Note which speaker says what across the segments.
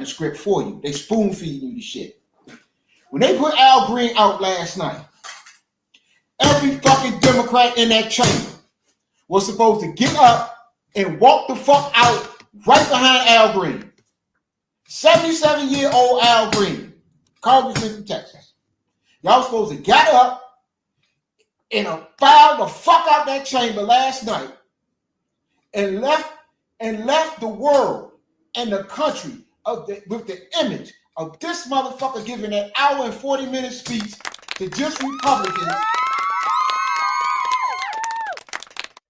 Speaker 1: the script for you. They spoon feed you the shit. When they put Al Green out last night, every fucking Democrat in that chamber was supposed to get up and walk the fuck out right behind Al Green. 77-year-old Al Green, congressman from Texas. Y'all supposed to get up and filed the fuck out that chamber last night and left the world and the country with the image of this motherfucker giving an hour and 40-minute speech to just Republicans.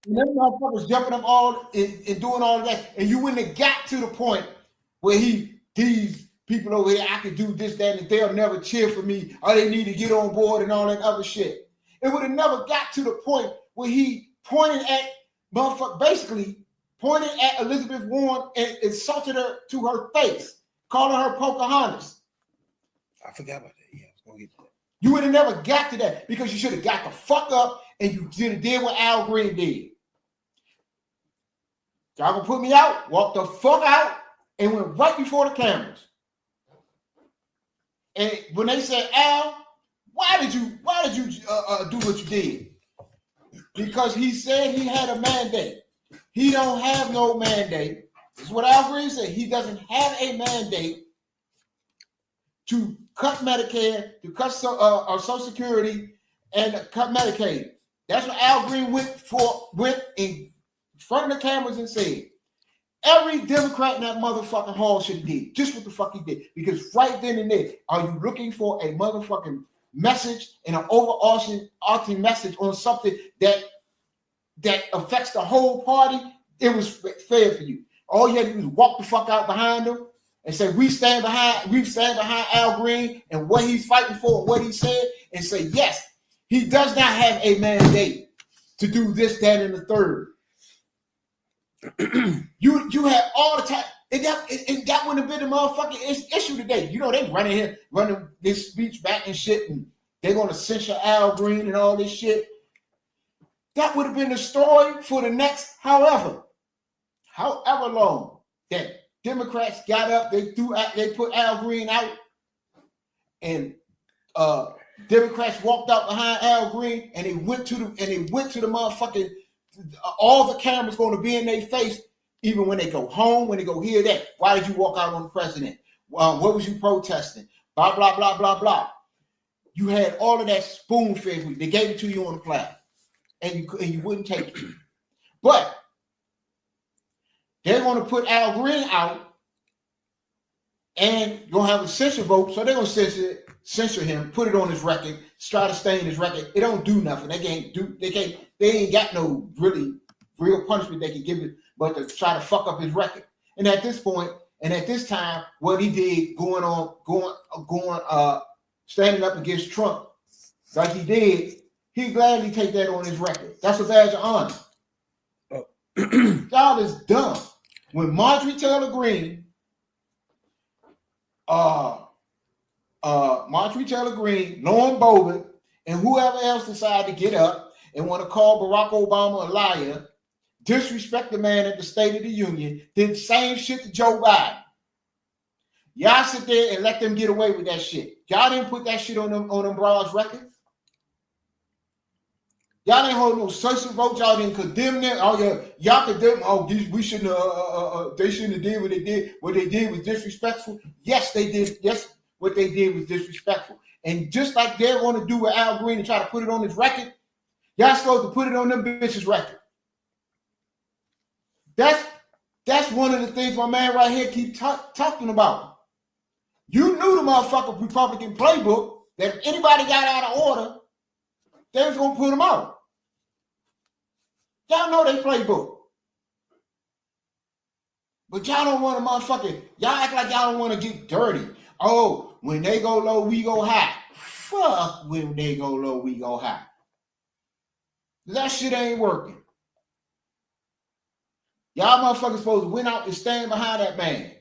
Speaker 1: And them motherfuckers jumping up all and doing all of that. And you wouldn't have got to the point where these people over here, I could do this, that, and they'll never cheer for me, or they need to get on board and all that other shit. It would have never got to the point where he pointed at motherfucker, basically pointed at Elizabeth Warren and insulted her to her face, calling her Pocahontas.
Speaker 2: I forgot about that. Yeah, I was gonna get to that.
Speaker 1: You would have never got to that because you should have got the fuck up and you did what Al Green did. Y'all gonna put me out, walk the fuck out, and went right before the cameras. And when they said, Al, why did you do what you did? Because he said he had a mandate. He don't have no mandate. This is what Al Green said. He doesn't have a mandate to cut Medicare, to cut Social Security, and cut Medicaid. That's what Al Green went in front of the cameras and said. Every Democrat in that motherfucking hall should have did just what the fuck he did. Because right then and there, are you looking for a motherfucking message and an overarching message on something that affects the whole party? It was fair for you. All you had to do was walk the fuck out behind him and say, we stand behind Al Green and what he's fighting for and what he said, and say, yes, he does not have a mandate to do this, that, and the third. You had all the time, and that wouldn't have been the motherfucking issue today. You know, they running this speech back and shit, and they're gonna censure Al Green and all this shit. That would have been the story for the next however long that Democrats got up, they put Al Green out, and Democrats walked out behind Al Green, and they went to the motherfucking, all the cameras going to be in their face, even when they go home, when they go hear that. Why did you walk out on the president? What was you protesting? Blah, blah, blah, blah, blah. You had all of that spoon fed. They gave it to you on the platter, and you wouldn't take it. But they're going to put Al Green out, and you're going to have a censure vote, so they're going to censor him, put it on his record, try to stain his record. It don't do nothing. They ain't got no real punishment they can give it, but to try to fuck up his record. And at this point, and at this time, what he did standing up against Trump, like he did, he'd gladly take that on his record. That's a badge of honor. Y'all is dumb. When Marjorie Taylor Greene, Lauren Boebert, and whoever else decided to get up and want to call Barack Obama a liar, disrespect the man at the State of the Union, did the same shit to Joe Biden. Y'all sit there and let them get away with that shit. Y'all didn't put that shit on them broads' records. Y'all didn't hold no social vote. Y'all didn't condemn them. Oh yeah, y'all condemn. Oh, we shouldn't. They shouldn't have did what they did. What they did was disrespectful. Yes, they did. Yes, what they did was disrespectful. And just like they're going to do with Al Green and try to put it on his record, y'all supposed to put it on them bitches' record. That's one of the things my man right here keep talking about. You knew the motherfucking Republican playbook that if anybody got out of order, they was gonna put them out. Y'all know they playbook. But y'all don't want to motherfucking, y'all act like y'all don't want to get dirty. Oh, when they go low, we go high. Fuck when they go low, we go high. That shit ain't working. Y'all motherfuckers supposed to went out and stand behind that man.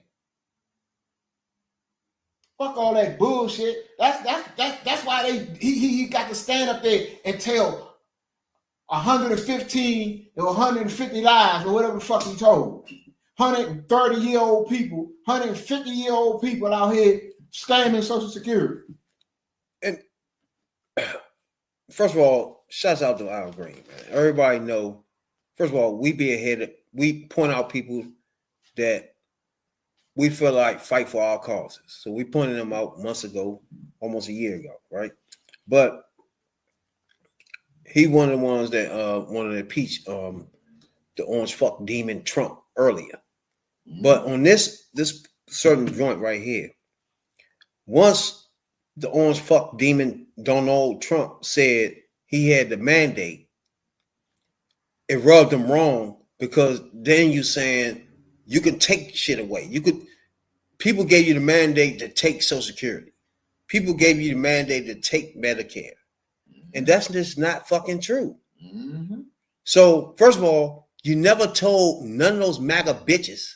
Speaker 1: Fuck all that bullshit. That's why he got to stand up there and tell 115 or 150 lies or whatever the fuck he told. 130-year-old people, 150-year-old people out here scamming Social Security.
Speaker 2: And first of all, shouts out to Al Green, man. Everybody know. First of all, we be ahead. We point out people that we feel like fight for our causes. So we pointed them out months ago, almost a year ago, right? But he one of the ones that wanted to impeach the orange fuck demon Trump earlier. But on this certain joint right here, once the orange fuck demon Donald Trump said he had the mandate, it rubbed him wrong, because then you saying you can take shit away. People gave you the mandate to take Social Security. People gave you the mandate to take Medicare. And that's just not fucking true.
Speaker 1: Mm-hmm.
Speaker 2: So, first of all, you never told none of those MAGA bitches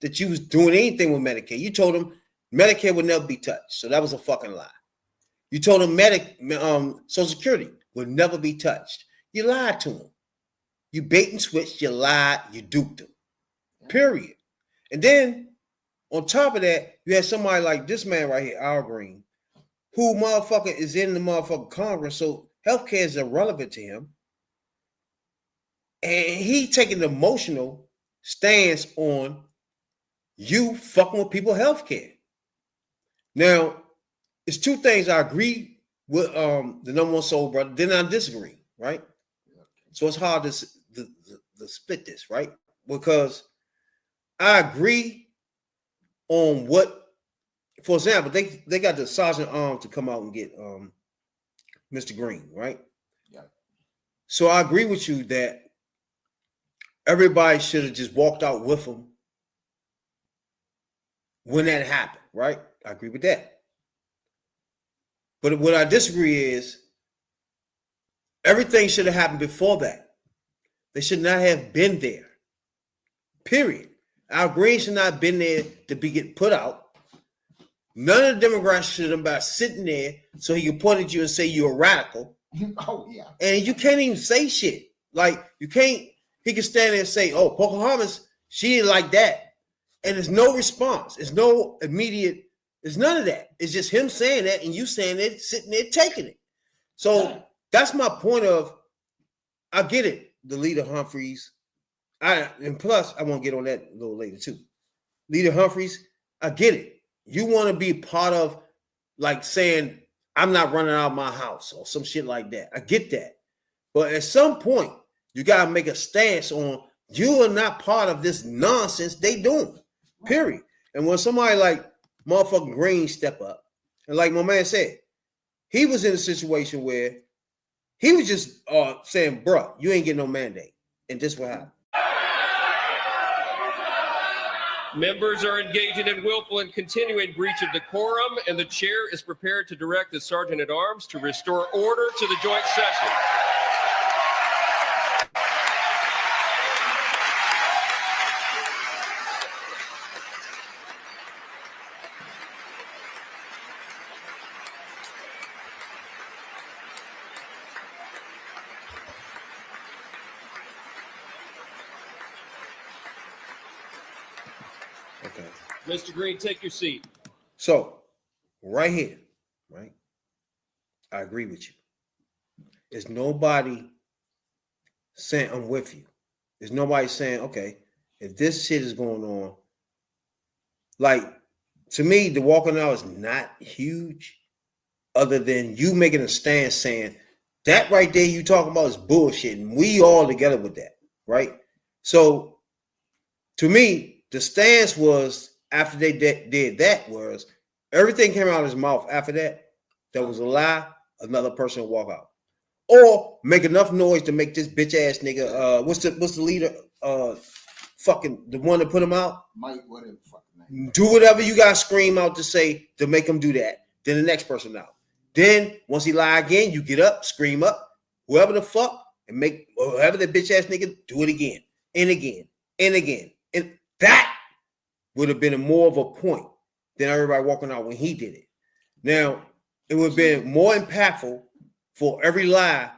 Speaker 2: that you was doing anything with Medicare. You told them Medicare would never be touched. So that was a fucking lie. You told them Social Security would never be touched. You lied to them. You bait and switched, you lied, you duped them. Period. And then, on top of that, you had somebody like this man right here, Al Green, who motherfucker is in the motherfucking Congress, so healthcare is irrelevant to him. And he taking an emotional stance on you fucking with people's healthcare. Now, it's two things I agree with the number one soul brother, then I disagree, right? So it's hard to split this, right? Because I agree on what, for example, they got the Sergeant Arms to come out and get Mr. Green, right?
Speaker 1: Yeah.
Speaker 2: So I agree with you that everybody should have just walked out with him when that happened, right? I agree with that. But what I disagree is everything should have happened before that. They should not have been there. Period. Al Green should not have been there to be get put out. None of the Democrats should have been sitting there so he could point at you and say you're a radical.
Speaker 1: Oh, yeah.
Speaker 2: And you can't even say shit. Like, you can't, he can stand there and say, oh, Pocahontas, she didn't like that. And there's no response. There's no immediate, there's none of that. It's just him saying that and you saying it, sitting there taking it. So that's my point of, I get it, the leader Humphreys. And plus, I want to get on that a little later too. Leader Humphreys, I get it. You want to be part of, like, saying, I'm not running out of my house or some shit like that. I get that. But at some point, you got to make a stance on you are not part of this nonsense they doing, period. And when somebody like motherfucking Green step up, and like my man said, he was in a situation where he was just saying, bro, you ain't getting no mandate. And this what happened.
Speaker 3: Members are engaging in willful and continuing breach of decorum, and the chair is prepared to direct the Sergeant at Arms to restore order to the joint session.
Speaker 2: Okay.
Speaker 3: Mr. Green, take your seat.
Speaker 2: So, right here, right? I agree with you. There's nobody saying I'm with you. There's nobody saying, okay, if this shit is going on, like, to me, the walking out is not huge, other than you making a stand saying that right there you talking about is bullshit, and we all together with that, right? So, to me, the stance was, after they did that, was everything came out of his mouth after that was a lie, another person will walk out. Or make enough noise to make this bitch ass nigga, what's the leader, fucking the one that put him out?
Speaker 1: Mike, whatever fucking name.
Speaker 2: Do whatever you gotta scream out to say to make him do that. Then the next person out. Then once he lie again, you get up, scream up, whoever the fuck, and make whoever that bitch ass nigga do it again and again and again. And that would have been more of a point than everybody walking out when he did it. Now, it would have been more impactful for every lie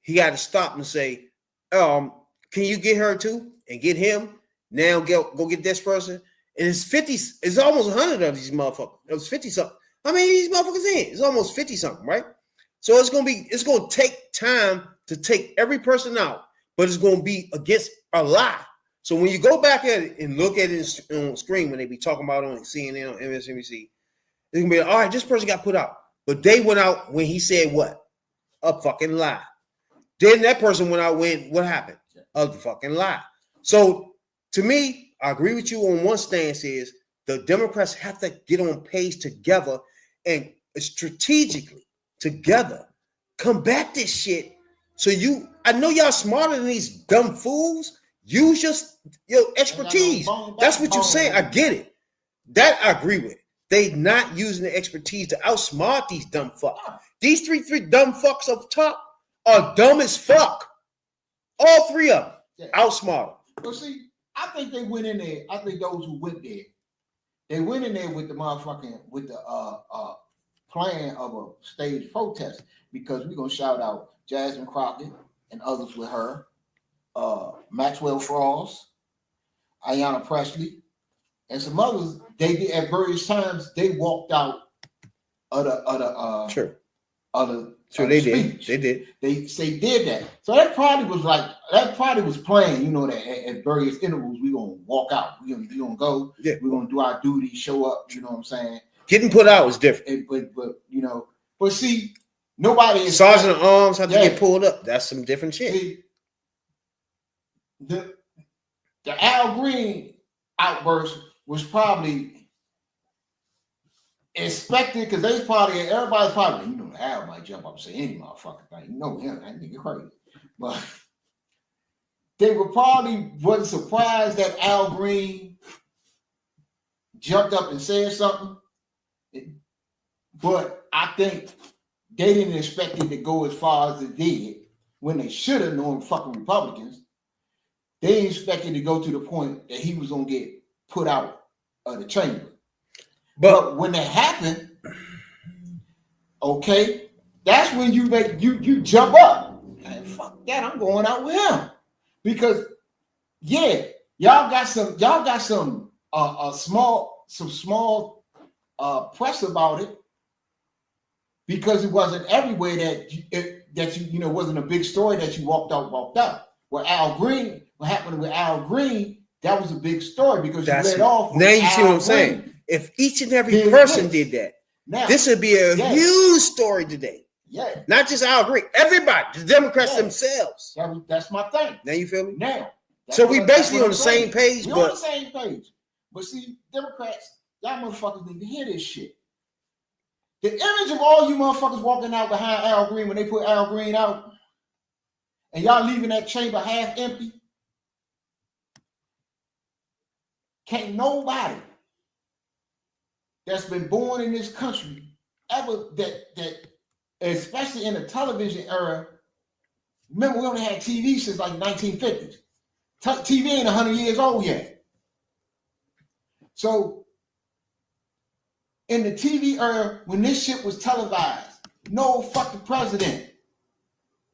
Speaker 2: he had to stop and say, can you get her too? And get him Now go get this person. And it's 50, it's almost 100 of these motherfuckers. It was 50 something. How many of these motherfuckers in? It's almost 50 something, right? So it's gonna take time to take every person out, but it's gonna be against a lie. So when you go back at it and look at it on screen when they be talking about it on CNN or MSNBC, it's gonna be like, all right, this person got put out. But they went out when he said what? A fucking lie. Then that person went out when what happened? A fucking lie. So to me, I agree with you on one stance is the Democrats have to get on page together and strategically together combat this shit. So I know y'all smarter than these dumb fools. Use your expertise. That's what you're saying. I get it. That I agree with. They not using the expertise to outsmart these dumb fucks. These three dumb fucks up top are dumb as fuck. All three of them outsmart them.
Speaker 1: Well, see, I think they went in there. I think those who went there, they went in there with the plan of a stage protest because we're gonna shout out Jasmine Crockett and others with her, Maxwell Frost, Ayanna Pressley, and some others. They did at various times. They walked out of the
Speaker 2: Sure.
Speaker 1: They
Speaker 2: speech. Did.
Speaker 1: They did that. So that probably was planned, you know, that at various intervals we're gonna walk out. We're gonna go, we're gonna do our duty, show up, you know what I'm saying?
Speaker 2: Getting put out is different.
Speaker 1: But see, nobody is
Speaker 2: Sergeant at Arms have to get pulled up. That's some different shit.
Speaker 1: See, the Al Green outburst was probably expected because everybody's probably, you know, Al might jump up and say any motherfucking thing. You know him, that nigga crazy. But they were probably wasn't surprised that Al Green jumped up and said something. But I think they didn't expect it to go as far as it did when they should have known fucking Republicans. They expected to go to the point that he was gonna get put out of the chamber. But when that happened, okay, that's when you jump up. And fuck that, I'm going out with him. Because y'all got some small press about it because it wasn't everywhere that you wasn't a big story that you walked out. What happened with Al Green, that was a big story because you led off.
Speaker 2: Now you see what I'm saying? If each and every person did that, now, this would be a huge story today.
Speaker 1: Yeah.
Speaker 2: Not just Al Green, everybody, the Democrats themselves.
Speaker 1: That's my thing.
Speaker 2: Now you feel me?
Speaker 1: Now.
Speaker 2: So we basically on the same page.
Speaker 1: We're on the same page. But see, Democrats, y'all motherfuckers need to hear this shit. The image of all you motherfuckers walking out behind Al Green when they put Al Green out, and y'all leaving that chamber half empty, can't nobody that's been born in this country ever that especially in the television era. Remember, we only had TV since like 1950s. TV ain't 100 years old yet. So in the TV era, when this shit was televised, no fucking president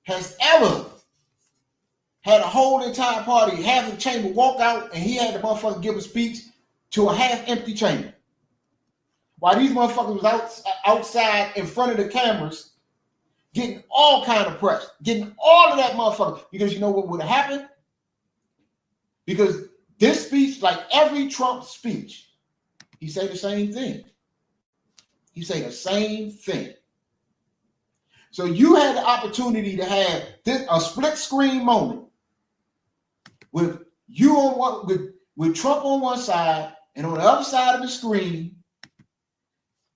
Speaker 1: has ever had a whole entire party, half the chamber walk out, and he had the motherfucker give a speech to a half-empty chamber. While these motherfuckers was outside in front of the cameras, getting all kind of press, getting all of that motherfucker. Because you know what would have happened? Because this speech, like every Trump speech, he say the same thing. He say the same thing. So you had the opportunity to have a split screen moment with you on one, with Trump on one side, and on the other side of the screen,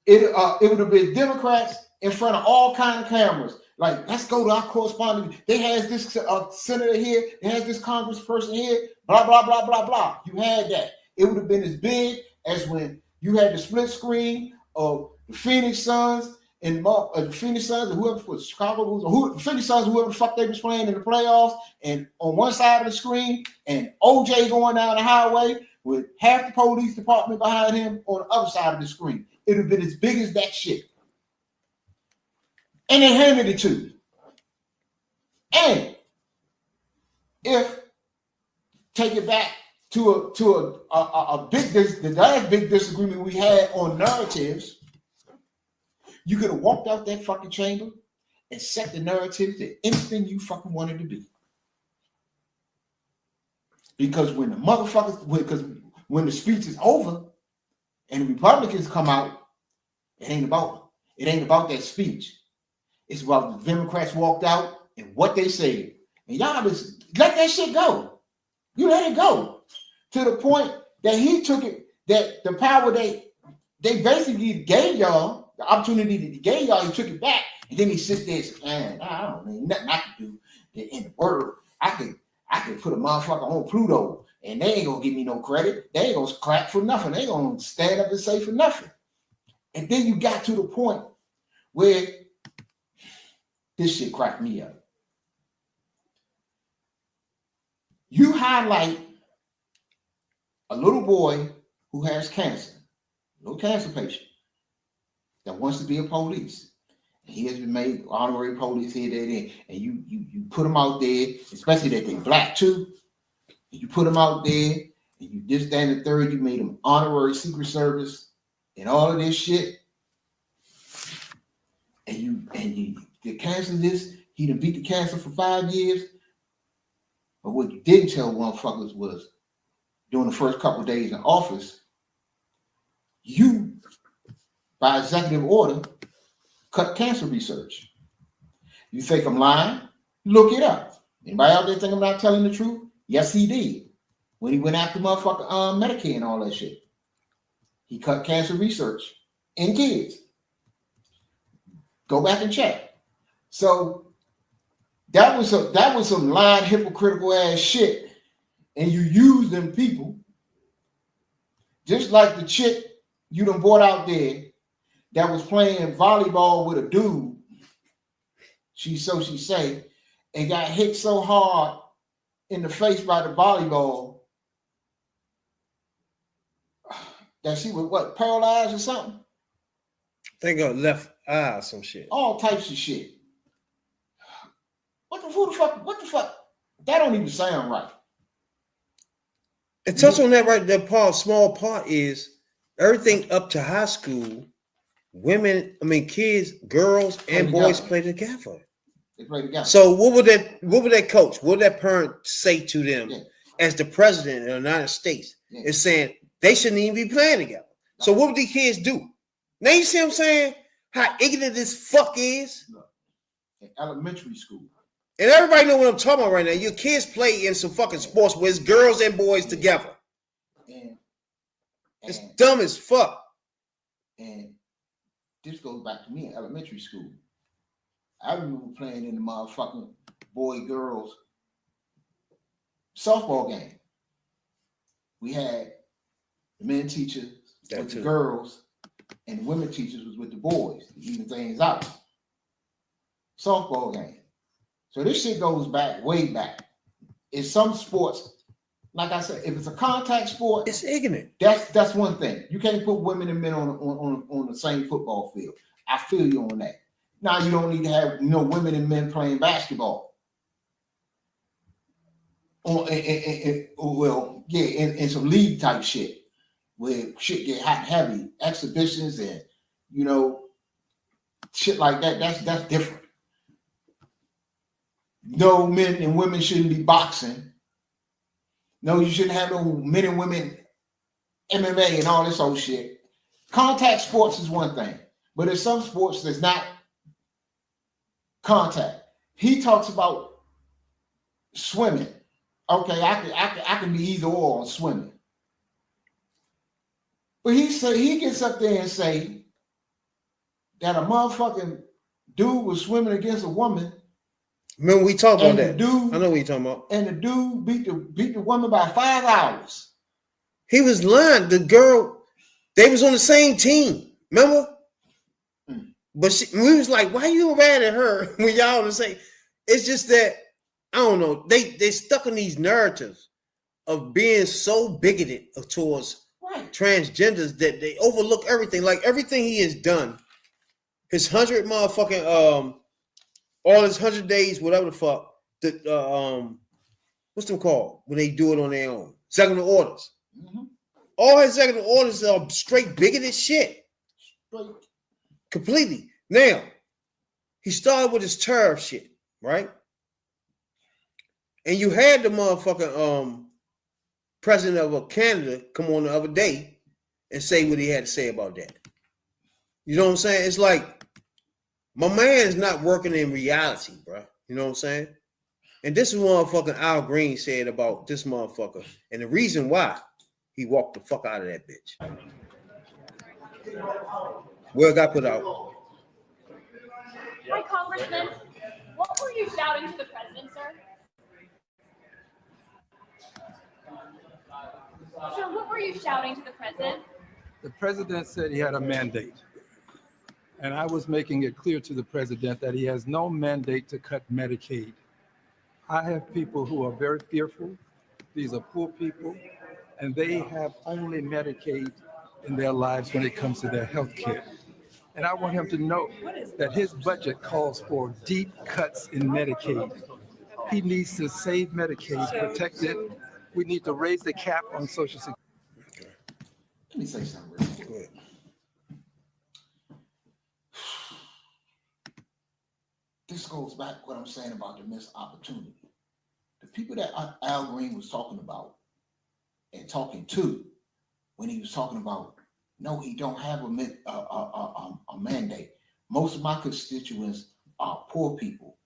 Speaker 1: it would have been Democrats in front of all kind of cameras. Like, let's go to our correspondent. They has this senator here. They has this congressperson here. Blah blah blah blah blah. You had that. It would have been as big as when you had the split screen of the Phoenix Suns and the Phoenix Suns, or whoever for Chicago Bulls, or the Phoenix Suns, whoever the fuck they was playing in the playoffs, and on one side of the screen, and OJ going down the highway with half the police department behind him on the other side of the screen. It would have been as big as that shit. And they handed it to you. And if, take it back a big the last big disagreement we had on narratives, you could have walked out that fucking chamber and set the narrative to anything you fucking wanted to be. Because when the motherfuckers, because when the speech is over and the Republicans come out, it ain't about that speech. It's about the Democrats walked out and what they said. And y'all just let that shit go. You let it go. To the point that he took it, that the power they basically gave y'all, the opportunity that he gave y'all, he took it back. And then he sits there and says, man, I don't know, nothing I can do in the world. I can put a motherfucker on Pluto and they ain't gonna give me no credit. They ain't gonna clap for nothing. They ain't gonna stand up and say for nothing. And then you got to the point where this shit cracked me up. You highlight a little boy who has cancer, a little cancer patient that wants to be a police. He has been made honorary police here, there, there. And you put him out there, especially that they black too. You put him out there, and you this, that, and the third, you made him honorary Secret Service and all of this shit. And you the cancer this, he done beat the cancer for 5 years. But what you didn't tell motherfuckers was during the first couple of days in office, you, by executive order, cut cancer research. You think I'm lying? Look it up. Anybody out there think I'm not telling the truth? Yes, he did. When he went after motherfucking Medicare and all that shit. He cut cancer research in kids. Go back and check. So that was some lying, hypocritical ass shit. And you use them people just like the chick you done brought out there that was playing volleyball with a dude, she say, and got hit so hard in the face by the volleyball that she was paralyzed or something?
Speaker 2: I think her left eye or some shit.
Speaker 1: All types of shit. What the fuck? That don't even sound right.
Speaker 2: And touch on that right there, Paul. Small part is everything up to high school. Kids, girls, and boys play together.
Speaker 1: They play together.
Speaker 2: So what would that coach, what would that parent say to them as the president of the United States? Is saying they shouldn't even be playing together. So what would these kids do? Now you see what I'm saying? How ignorant this fuck is?
Speaker 1: In elementary school.
Speaker 2: And everybody know what I'm talking about right now. Your kids play in some fucking sports where it's girls and boys together.
Speaker 1: And
Speaker 2: it's dumb as fuck.
Speaker 1: And this goes back to me in elementary school. I remember playing in the motherfucking boy-girls softball game. We had the men teachers with the girls, and the women teachers was with the boys to even things out. Softball game. So this shit goes back, way back. In some sports, like I said, if it's a contact sport,
Speaker 2: it's ignorant.
Speaker 1: That's one thing. You can't put women and men on the same football field. I feel you on that. Now you don't need to have women and men playing basketball. In some league type shit where shit get hot and heavy, exhibitions and shit like that. That's different. No, men and women shouldn't be boxing. No, you shouldn't have no men and women MMA and all this old shit. Contact sports is one thing, but there's some sports that's not contact. He talks about swimming. Okay, I can be either or on swimming. But he gets up there and say that a motherfucking dude was swimming against a woman.
Speaker 2: Remember we talked about that. I know what you're talking about.
Speaker 1: And the dude beat the woman by 5 hours.
Speaker 2: He was lying. The girl, they was on the same team. Remember? But we was like, why you mad at her when y'all on the same? It's just that, I don't know. They stuck in these narratives of being so bigoted towards transgenders that they overlook everything. Like everything he has done, his 100 motherfucking all his 100 days, whatever the fuck, what's them called when they do it on their own? executive orders.
Speaker 1: Mhm.
Speaker 2: All his executive orders are straight bigoted shit.
Speaker 1: Straight.
Speaker 2: Completely. Now, he started with his tariff shit, right? And you had the motherfucking president of Canada come on the other day and say what he had to say about that. You know what I'm saying? It's like, my man is not working in reality, bro. You know what I'm saying? And this is what motherfucking Al Green said about this motherfucker. And the reason why he walked the fuck out of that bitch. Where it got put out.
Speaker 4: Hi, Congressman. What were you shouting to the president, sir? Sir, what were you shouting to the president?
Speaker 5: The president said he had a mandate. And I was making it clear to the president that he has no mandate to cut Medicaid. I have people who are very fearful. These are poor people, and they have only Medicaid in their lives when it comes to their health care. And I want him to know that his budget calls for deep cuts in Medicaid. He needs to save Medicaid, protect it. We need to raise the cap on Social Security.
Speaker 1: Let me say something real quick.
Speaker 2: Go ahead.
Speaker 1: This goes back to what I'm saying about the missed opportunity. The people that Al Green was talking about and talking to when he was talking about, no, he don't have a mandate. Most of my constituents are poor people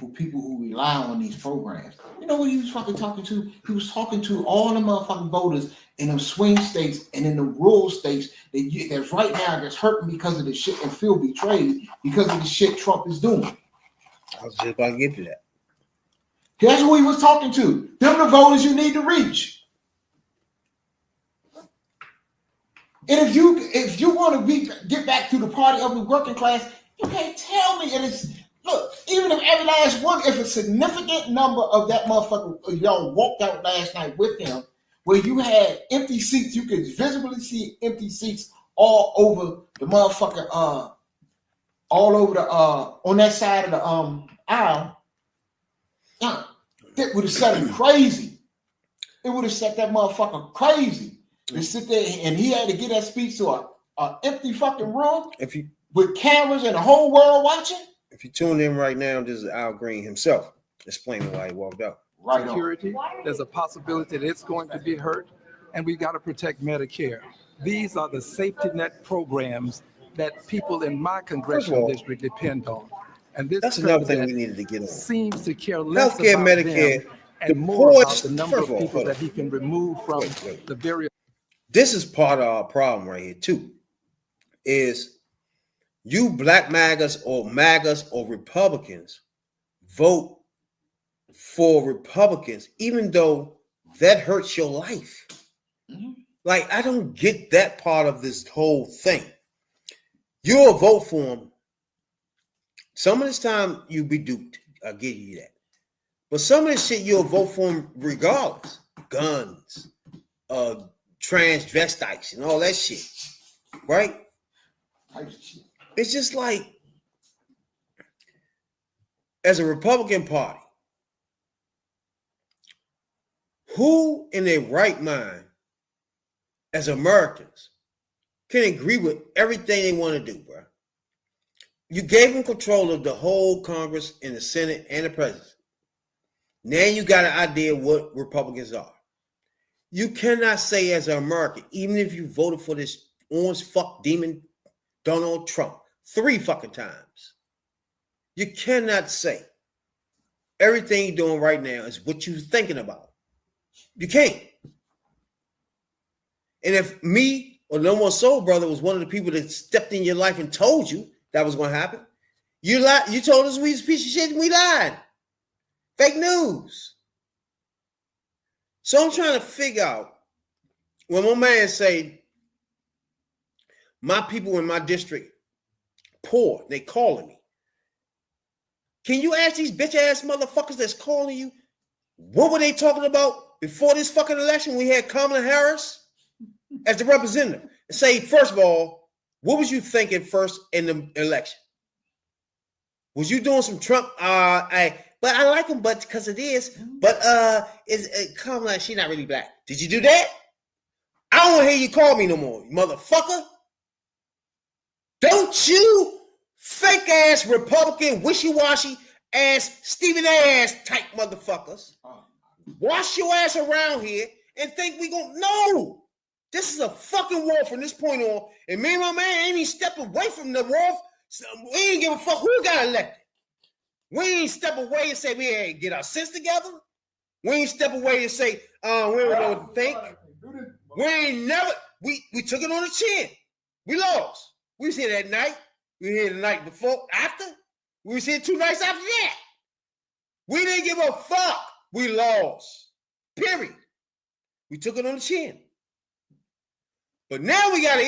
Speaker 1: who rely on these programs. You know what he was fucking talking to? He was talking to all the motherfucking voters in them swing states and in the rural states that's right now that's hurting because of the shit and feel betrayed because of the shit Trump is doing.
Speaker 2: I was just about to get to that.
Speaker 1: That's who he was talking to. Them the voters you need to reach. And if you want to get back to the party of the working class, you can't tell me. And it's look, even if every last one, if a significant number of that motherfucker y'all walked out last night with him, where you had empty seats, you could visibly see empty seats all over the motherfucker, all over the on that side of the aisle. That would have set him crazy. It would have set that motherfucker crazy to sit there and he had to get that speech to a empty fucking room with cameras and the whole world watching.
Speaker 2: If you tune in right now, this is Al Green himself explaining why he walked out.
Speaker 1: Right
Speaker 5: Security, there's a possibility that it's going to be hurt, and we got to protect Medicare. These are the safety net programs that people in my congressional district depend on. And this
Speaker 2: That's another thing we needed to get on.
Speaker 5: seems to care less
Speaker 2: Healthcare,
Speaker 5: about
Speaker 2: Medicare,
Speaker 5: them
Speaker 2: the
Speaker 5: and more about
Speaker 2: poorest-
Speaker 5: the number of
Speaker 2: first of all,
Speaker 5: people
Speaker 2: hold
Speaker 5: that
Speaker 2: on.
Speaker 5: he can remove from
Speaker 2: Wait.
Speaker 5: the various.
Speaker 2: This is part of our problem right here too. Is you black MAGAs or Republicans vote for Republicans, even though that hurts your life.
Speaker 1: Mhm.
Speaker 2: Like, I don't get that part of this whole thing. You'll vote for them. Some of this time you'll be duped. I'll give you that. But some of this shit you'll vote for them regardless. Guns, transvestites, and all that shit. Right?
Speaker 1: Type of shit.
Speaker 2: It's just like, as a Republican Party, who in their right mind, as Americans, can agree with everything they want to do, bro? You gave them control of the whole Congress and the Senate and the president. Now you got an idea what Republicans are. You cannot say as an American, even if you voted for this orange fuck demon Donald Trump 3 fucking times, you cannot say everything you're doing right now is what you're thinking about. You can't. And if me or No More Soul Brother was one of the people that stepped in your life and told you that was going to happen, you lied. You told us we was a piece of shit and we lied. Fake news. So I'm trying to figure out, when my man say, my people in my district poor, they calling me. Can you ask these bitch ass motherfuckers that's calling you, what were they talking about before this fucking election? We had Kamala Harris as the representative. And say, first of all, what was you thinking first in the election? Was you doing some Trump? But I like him, but because it is. But Kamala, she's not really black. Did you do that? I don't want to hear you call me no more, you motherfucker. Don't you fake ass Republican, wishy-washy ass, Stephen A. ass type motherfuckers wash your ass around here and think we gonna no. This is a fucking war from this point on. And me and my man ain't even step away from the war. So we ain't give a fuck who got elected. We ain't step away and say we ain't get our sense together. We ain't step away and say we don't know what to think. We ain't never we took it on the chin. We lost. We was here that night. We were here the night before, after. We was here 2 nights after that. We didn't give a fuck. We lost. Period. We took it on the chin. But now we got to